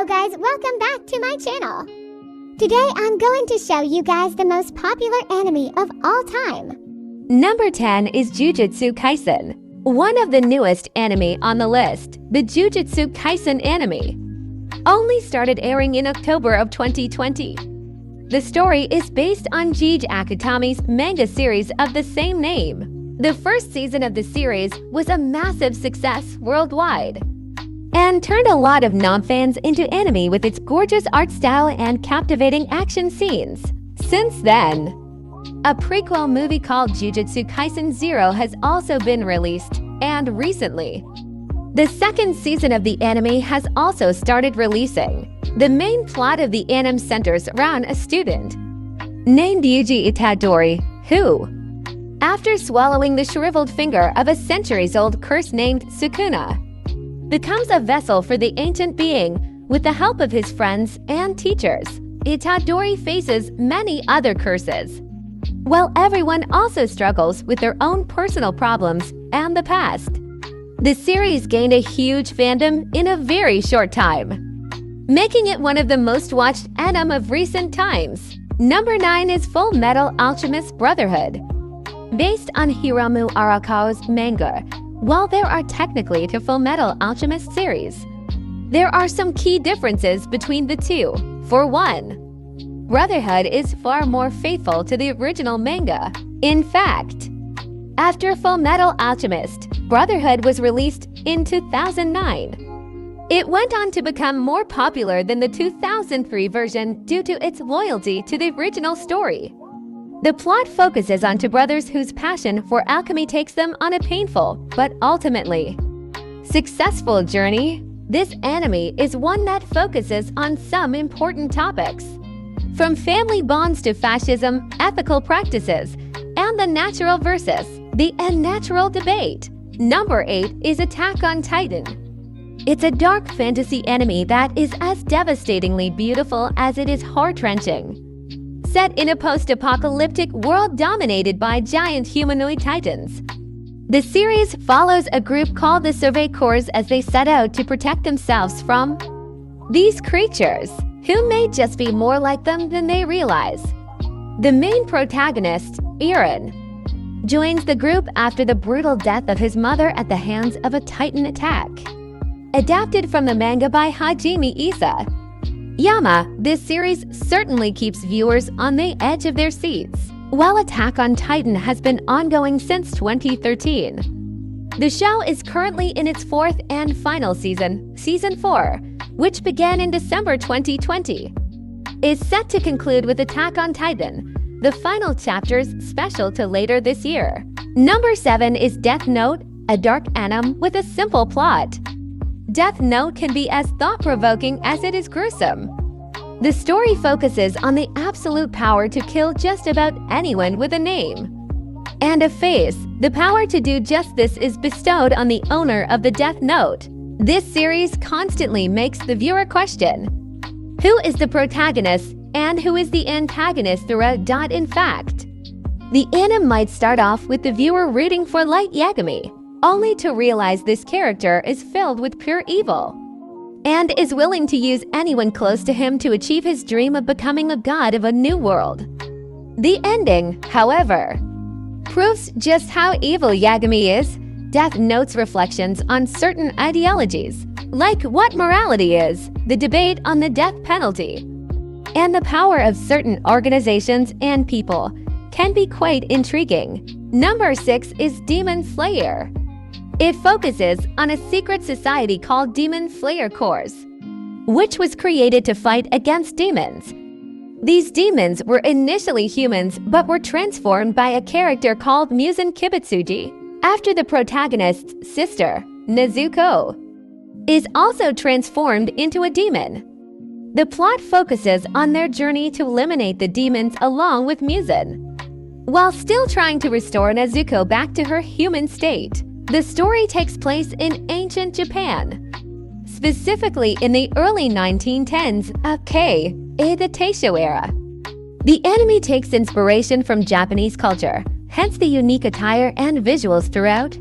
guys, welcome back to my channel. Today I'm going to show you guys the most popular anime of all time. Number 10 is Jujutsu Kaisen, one of the newest anime on the list. The Jujutsu Kaisen anime only started airing in October of 2020. The story is based on Gege Akutami's manga series of the same name. The first season of the series was a massive success worldwide and turned a lot of non-fans into anime with its gorgeous art style and captivating action scenes. Since then, a prequel movie called Jujutsu Kaisen 0 has also been released, and recently, the second season of the anime has also started releasing. The main plot of the anime centers around a student named Yuji Itadori, who, after swallowing the shriveled finger of a centuries-old curse named Sukuna, becomes a vessel for the ancient being with the help of his friends and teachers. Itadori faces many other curses, while everyone also struggles with their own personal problems and the past. The series gained a huge fandom in a very short time, making it one of the most watched anime of recent times. Number 9 is Full Metal Alchemist Brotherhood. Based on Hiromu Arakawa's manga, while there are technically two Full Metal Alchemist series, there are some key differences between the two. For one, Brotherhood is far more faithful to the original manga. In fact, after Full Metal Alchemist, Brotherhood was released in 2009. It went on to become more popular than the 2003 version due to its loyalty to the original story. The plot focuses on two brothers whose passion for alchemy takes them on a painful, but ultimately successful journey. This anime is one that focuses on some important topics, from family bonds to fascism, ethical practices, and the natural versus the unnatural debate. Number 8 is Attack on Titan. It's a dark fantasy anime that is as devastatingly beautiful as it is heart-wrenching. Set in a post-apocalyptic world dominated by giant humanoid titans, the series follows a group called the Survey Corps as they set out to protect themselves from these creatures, who may just be more like them than they realize. The main protagonist, Eren, joins the group after the brutal death of his mother at the hands of a Titan attack. Adapted from the manga by Hajime Isa Yama, this series certainly keeps viewers on the edge of their seats. While Attack on Titan has been ongoing since 2013, the show is currently in its fourth and final season, Season 4, which began in December 2020, is set to conclude with Attack on Titan, the final chapters special to later this year. Number 7 is Death Note, a dark anime with a simple plot. Death Note can be as thought-provoking as it is gruesome. The story focuses on the absolute power to kill just about anyone with a name and a face. The power to do just this is bestowed on the owner of the Death Note. This series constantly makes the viewer question, who is the protagonist and who is the antagonist throughout. In fact, the anime might start off with the viewer rooting for Light Yagami, only to realize this character is filled with pure evil and is willing to use anyone close to him to achieve his dream of becoming a god of a new world. The ending, however, proves just how evil Yagami is. Death Note's reflections on certain ideologies, like what morality is, the debate on the death penalty, and the power of certain organizations and people, can be quite intriguing. Number 6 is Demon Slayer. It focuses on a secret society called Demon Slayer Corps, which was created to fight against demons. These demons were initially humans but were transformed by a character called Muzan Kibutsuji. After the protagonist's sister, Nezuko, is also transformed into a demon. The plot focuses on their journey to eliminate the demons along with Muzan, while still trying to restore Nezuko back to her human state. The story takes place in ancient Japan, specifically in the early 1910s, aka the Taisho era. The anime takes inspiration from Japanese culture, hence the unique attire and visuals throughout.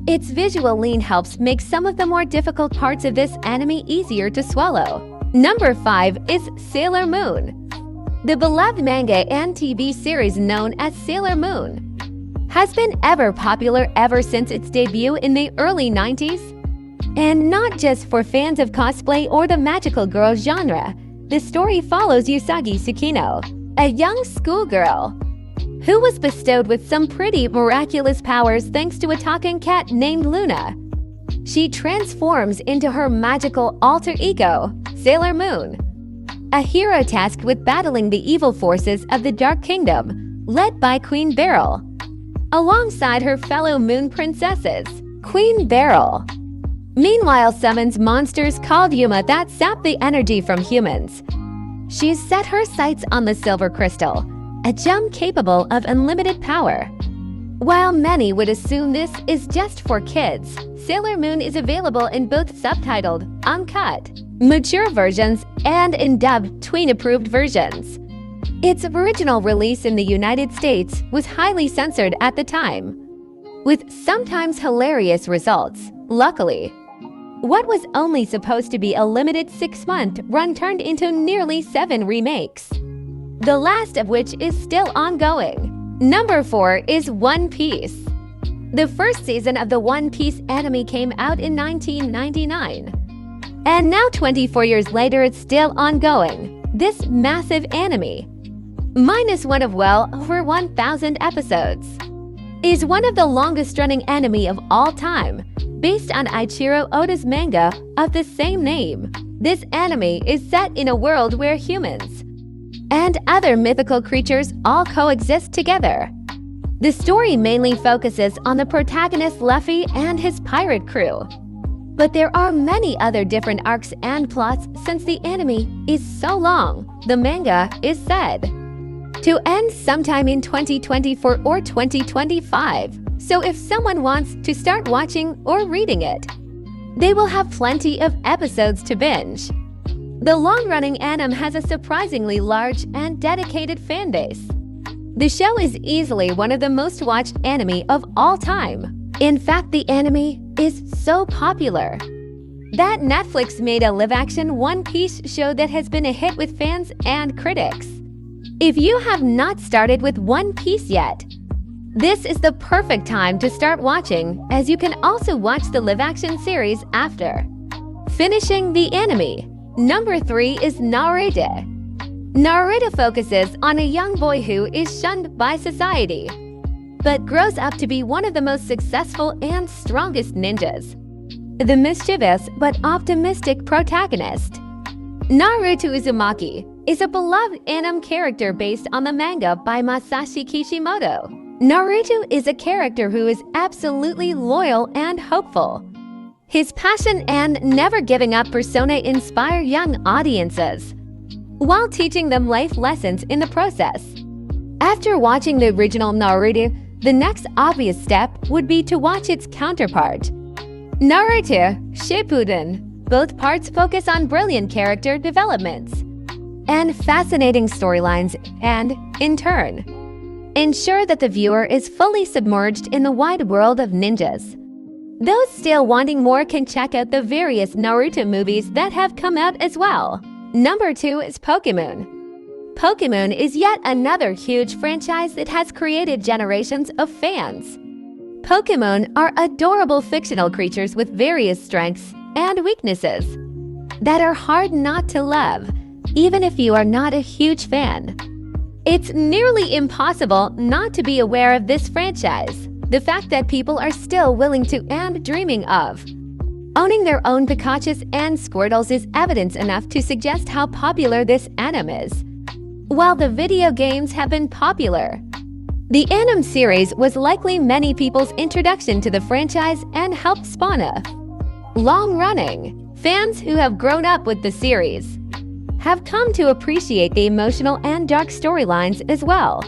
Its visual lean helps make some of the more difficult parts of this anime easier to swallow. Number 5 is Sailor Moon. The beloved manga and TV series known as Sailor Moon has been ever popular ever since its debut in the early 90s. And not just for fans of cosplay or the magical girl genre, the story follows Usagi Tsukino, a young schoolgirl who was bestowed with some pretty miraculous powers thanks to a talking cat named Luna. She transforms into her magical alter ego, Sailor Moon, a hero tasked with battling the evil forces of the Dark Kingdom, led by Queen Beryl. Alongside her fellow moon princesses, Queen Beryl meanwhile summons monsters called Yuma that sap the energy from humans. She's set her sights on the Silver Crystal, a gem capable of unlimited power. While many would assume this is just for kids, Sailor Moon is available in both subtitled, uncut, mature versions and in dubbed, tween-approved versions. Its original release in the United States was highly censored at the time, with sometimes hilarious results. Luckily, what was only supposed to be a limited 6-month run turned into nearly 7 remakes, the last of which is still ongoing. Number 4 is One Piece. The first season of the One Piece anime came out in 1999. And now 24 years later, it's still ongoing. This massive anime, minus one of well over 1,000 episodes, is one of the longest-running anime of all time, based on Eiichiro Oda's manga of the same name. This anime is set in a world where humans and other mythical creatures all coexist together. The story mainly focuses on the protagonist Luffy and his pirate crew. But there are many other different arcs and plots since the anime is so long, the manga is said to end sometime in 2024 or 2025. So if someone wants to start watching or reading it, they will have plenty of episodes to binge. The long-running anime has a surprisingly large and dedicated fan base. The show is easily one of the most watched anime of all time. In fact, the anime is so popular that Netflix made a live-action One Piece show that has been a hit with fans and critics. If you have not started with One Piece yet, this is the perfect time to start watching, as you can also watch the live-action series after finishing the anime. Number 3 is Naruto. Naruto focuses on a young boy who is shunned by society, but grows up to be one of the most successful and strongest ninjas. The mischievous but optimistic protagonist, Naruto Uzumaki, is a beloved anime character based on the manga by Masashi Kishimoto. Naruto is a character who is absolutely loyal and hopeful. His passion and never-giving-up persona inspire young audiences, while teaching them life lessons in the process. After watching the original Naruto, the next obvious step would be to watch its counterpart, Naruto Shippuden. Both parts focus on brilliant character developments and fascinating storylines and, in turn, ensure that the viewer is fully submerged in the wide world of ninjas. Those still wanting more can check out the various Naruto movies that have come out as well. Number 2 is Pokémon. Pokémon is yet another huge franchise that has created generations of fans. Pokémon are adorable fictional creatures with various strengths and weaknesses that are hard not to love, even if you are not a huge fan. It's nearly impossible not to be aware of this franchise. The fact that people are still willing to and dreaming of owning their own Pikachus and Squirtles is evidence enough to suggest how popular this anime is. While the video games have been popular, the anime series was likely many people's introduction to the franchise and helped spawn a long-running. Fans who have grown up with the series have come to appreciate the emotional and dark storylines as well.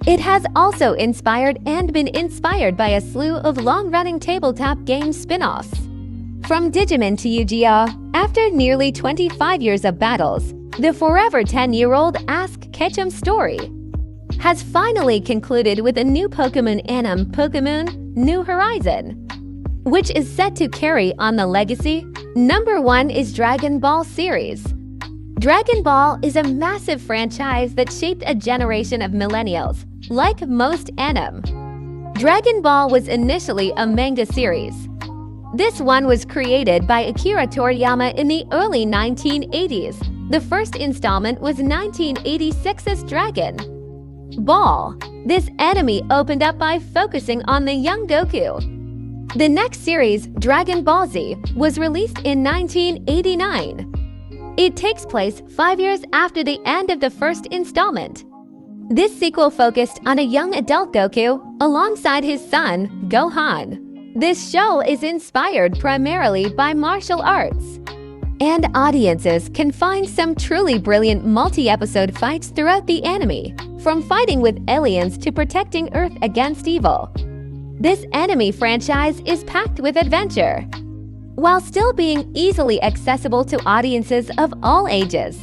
It has also inspired and been inspired by a slew of long-running tabletop game spin-offs. From Digimon to Yu-Gi-Oh! After nearly 25 years of battles, the forever 10-year-old Ask Ketchum story has finally concluded with a new Pokémon anime, Pokémon New Horizon, which is set to carry on the legacy. Number 1 is Dragon Ball series. Dragon Ball is a massive franchise that shaped a generation of millennials, like most anime. Dragon Ball was initially a manga series. This one was created by Akira Toriyama in the early 1980s. The first installment was 1986's Dragon Ball. This anime opened up by focusing on the young Goku. The next series, Dragon Ball Z, was released in 1989. It takes place 5 years after the end of the first installment. This sequel focused on a young adult Goku alongside his son, Gohan. This show is inspired primarily by martial arts, and audiences can find some truly brilliant multi-episode fights throughout the anime, from fighting with aliens to protecting Earth against evil. This anime franchise is packed with adventure, while still being easily accessible to audiences of all ages.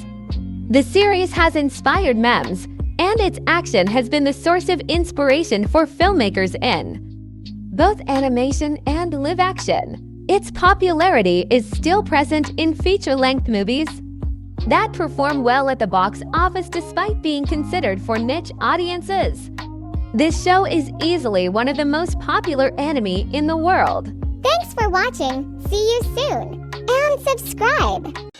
The series has inspired memes, and its action has been the source of inspiration for filmmakers in both animation and live action. Its popularity is still present in feature-length movies that perform well at the box office despite being considered for niche audiences. This show is easily one of the most popular anime in the world. Thanks for watching. See you soon. And subscribe.